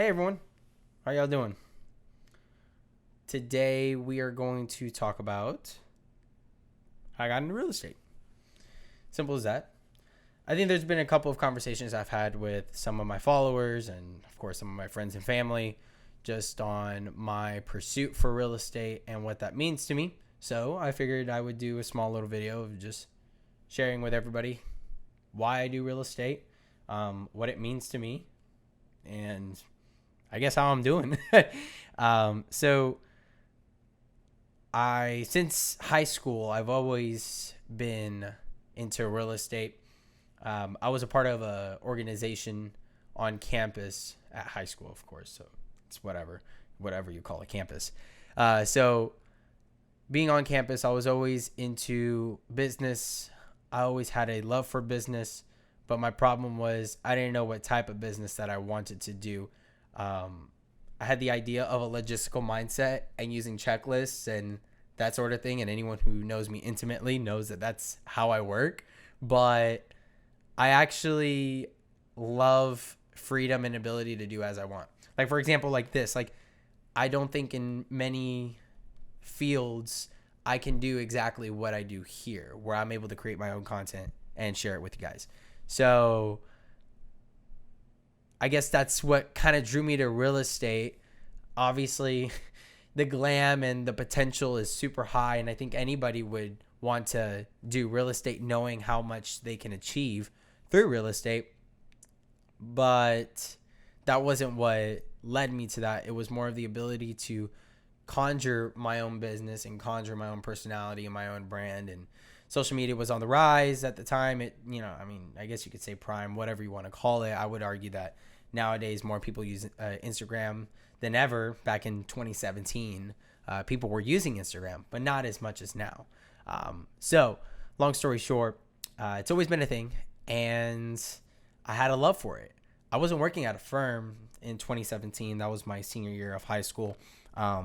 Hey everyone, how y'all doing? Today we are going to talk about how I got into real estate. Simple as that. I think there's been a couple of conversations I've had with some of my followers and, of course, some of my friends and family just on my pursuit for real estate and what that means to me. So I figured I would do a small little video of just sharing with everybody why I do real estate, what it means to me, and I guess how I'm doing. So since high school, I've always been into real estate. I was a part of a organization on campus at high school, of course. So it's whatever you call a campus. So being on campus, I was always into business. I always had a love for business, but my problem was I didn't know what type of business that I wanted to do. I had the idea of a logistical mindset and using checklists and that sort of thing. And anyone who knows me intimately knows that that's how I work. But I actually love freedom and ability to do as I want. Like, for example, like this, like, I don't think in many fields I can do exactly what I do here, where I'm able to create my own content and share it with you guys. So I guess that's what kind of drew me to real estate. Obviously, the glam and the potential is super high, and I think anybody would want to do real estate knowing how much they can achieve through real estate. But that wasn't what led me to that. It was more of the ability to conjure my own business and conjure my own personality and my own brand. And social media was on the rise at the time. I guess you could say prime, whatever you want to call it. I would argue that nowadays more people use Instagram than ever. Back in 2017, people were using Instagram, but not as much as now. So long story short, it's always been a thing, and I had a love for it. I wasn't working at a firm in 2017. That was my senior year of high school. I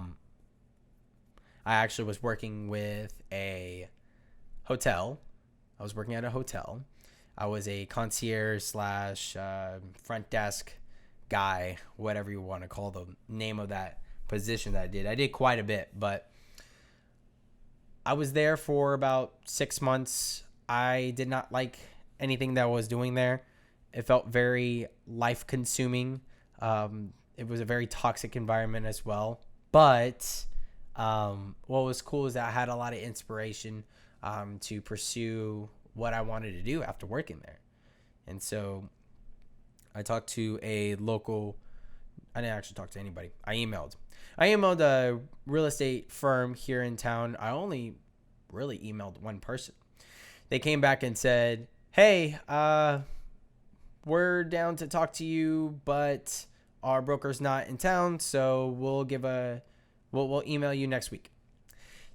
actually was working with a hotel. I was working at a hotel. I was a concierge slash front desk guy, whatever you want to call the name of that position that I did. I did quite a bit, but I was there for about 6 months. I did not like anything that I was doing there. It felt very life consuming. It was a very toxic environment as well. But what was cool is that I had a lot of inspiration to pursue what I wanted to do after working there. And so I talked to a local, I didn't actually talk to anybody. I emailed a real estate firm here in town. I only really emailed one person. They came back and said, hey, we're down to talk to you, but our broker's not in town, so we'll email you next week.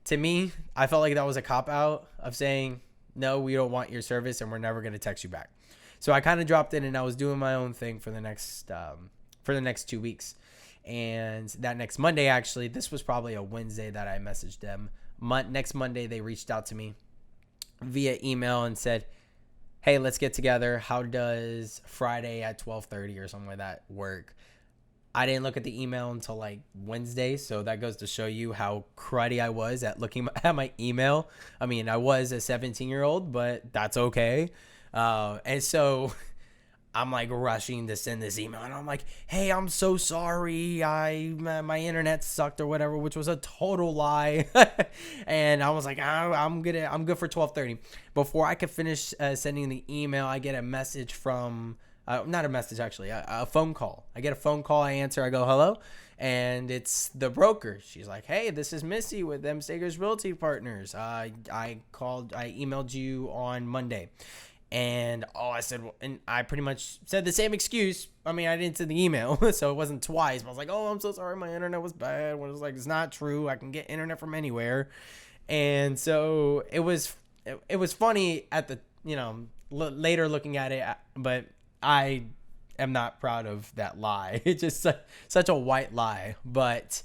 To me, I felt like that was a cop-out of saying, no, we don't want your service and we're never going to text you back. So I kind of dropped in and I was doing my own thing for the next 2 weeks. And that next Monday, actually, this was probably a Wednesday that I messaged them. Next Monday, they reached out to me via email and said, hey, let's get together. How does Friday at 12:30 or something like that work? I didn't look at the email until like Wednesday, so that goes to show you how cruddy I was at looking at my email. I mean, I was a 17-year-old, but that's okay. And so I'm like rushing to send this email, and I'm like, hey, I'm so sorry. My internet sucked or whatever, which was a total lie. And I was like, I'm good for 12:30. Before I could finish sending the email, I get a message from not a message, actually, a phone call. I get a phone call. I answer. I go, hello. And it's the broker. She's like, hey, this is Missy with M. Stagers Realty Partners. I emailed you on Monday. And I said, and I pretty much said the same excuse. I mean, I didn't send the email, so it wasn't twice. But I was like, oh, I'm so sorry. My internet was bad. I was like, it's not true. I can get internet from anywhere. And so it was funny at the, later looking at it, but I am not proud of that lie. It's just such a white lie. But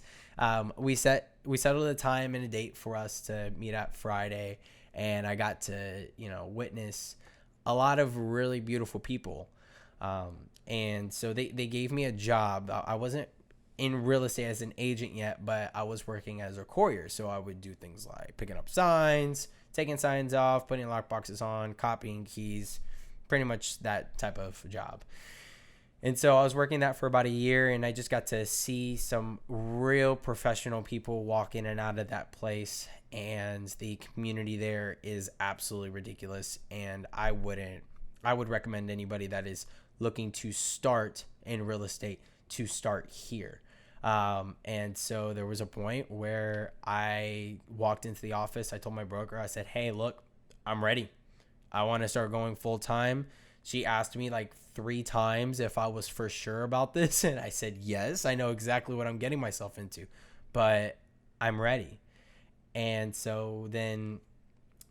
we settled a time and a date for us to meet at Friday, and I got to witness a lot of really beautiful people. And so they gave me a job. I wasn't in real estate as an agent yet, but I was working as a courier. So I would do things like picking up signs, taking signs off, putting lock boxes on, copying keys, pretty much that type of job. And so I was working that for about a year, and I just got to see some real professional people walk in and out of that place. And the community there is absolutely ridiculous. And I would recommend anybody that is looking to start in real estate to start here. And so there was a point where I walked into the office. I told my broker, I said, hey, look, I'm ready. I want to start going full time. She asked me like 3 times if I was for sure about this. And I said, yes, I know exactly what I'm getting myself into, but I'm ready. And so then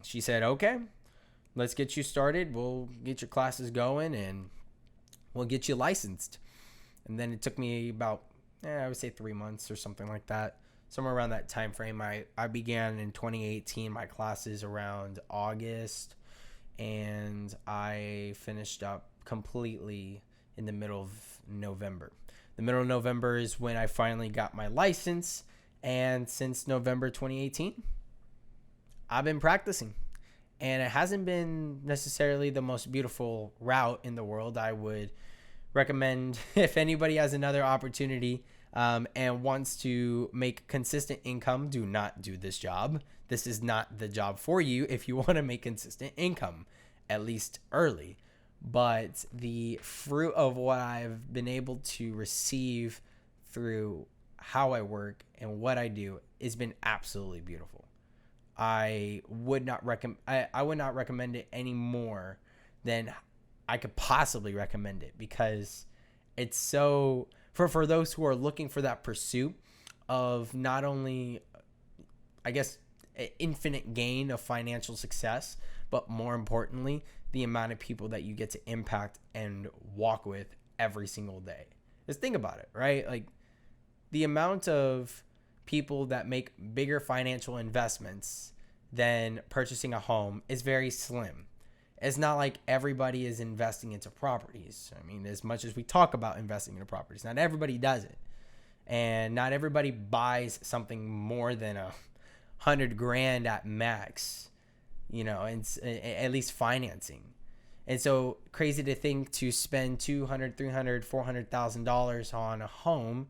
she said, okay, let's get you started. We'll get your classes going and we'll get you licensed. And then it took me about, I would say 3 months or something like that. Somewhere around that time frame. I began in 2018, my classes around August, and I finished up completely in the middle of November. The middle of November is when I finally got my license, and since November 2018, I've been practicing. And it hasn't been necessarily the most beautiful route in the world. I would recommend, if anybody has another opportunity and wants to make consistent income, do not do this job. This is not the job for you if you want to make consistent income, at least early. But the fruit of what I've been able to receive through how I work and what I do has been absolutely beautiful. I would not recommend it any more than I could possibly recommend it, because it's so for those who are looking for that pursuit of not only, I guess, infinite gain of financial success, but more importantly, the amount of people that you get to impact and walk with every single day. Just think about it, right? Like, the amount of people that make bigger financial investments than purchasing a home is very slim. It's not like everybody is investing into properties. I mean, as much as we talk about investing into properties, not everybody does it. And not everybody buys something more than $100,000 at max, and at least financing. And so crazy to think to spend $200,000, $300,000, $400,000 on a home,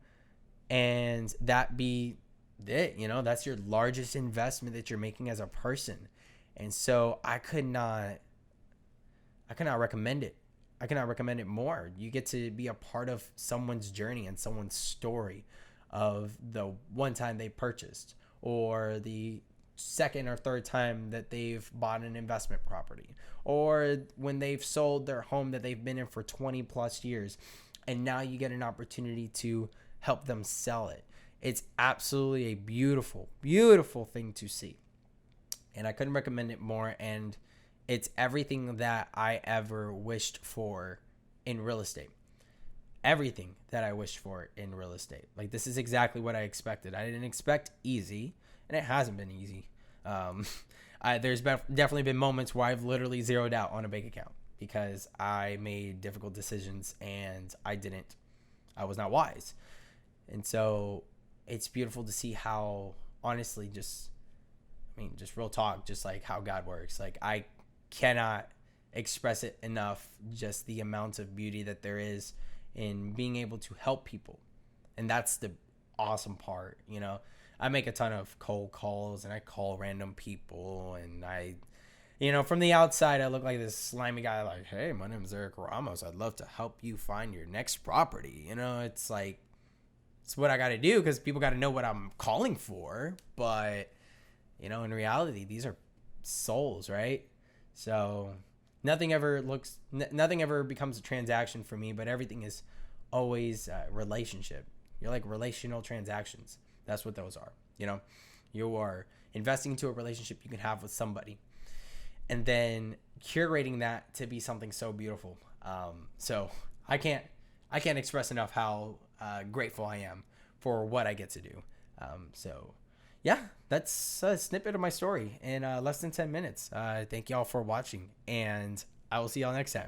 and that be it. That's your largest investment that you're making as a person. And so I could not recommend it. I cannot recommend it more. You get to be a part of someone's journey and someone's story of the one time they purchased, or the second or third time that they've bought an investment property, or when they've sold their home that they've been in for 20 plus years, and now you get an opportunity to help them sell it. It's absolutely a beautiful, beautiful thing to see. And I couldn't recommend it more. And it's everything that I ever wished for in real estate. Everything that I wished for in real estate. Like, this is exactly what I expected. I didn't expect easy, and it hasn't been easy. There's definitely been moments where I've literally zeroed out on a bank account because I made difficult decisions and I was not wise. And so it's beautiful to see how, honestly, just real talk, just like how God works. Like, I cannot express it enough, just the amount of beauty that there is in being able to help people. And that's the awesome part. I make a ton of cold calls and I call random people, and I, from the outside, I look like this slimy guy, like, hey, my name is Eric Ramos. I'd love to help you find your next property. It's like, it's what I got to do because people got to know what I'm calling for. But, in reality, these are souls, right? So nothing ever becomes a transaction for me, but everything is always a relationship. You're like relational transactions. That's what those are. You are investing into a relationship you can have with somebody, and then curating that to be something so beautiful. So I can't express enough how grateful I am for what I get to do. So yeah, that's a snippet of my story in less than 10 minutes. Thank y'all for watching, and I will see y'all next time.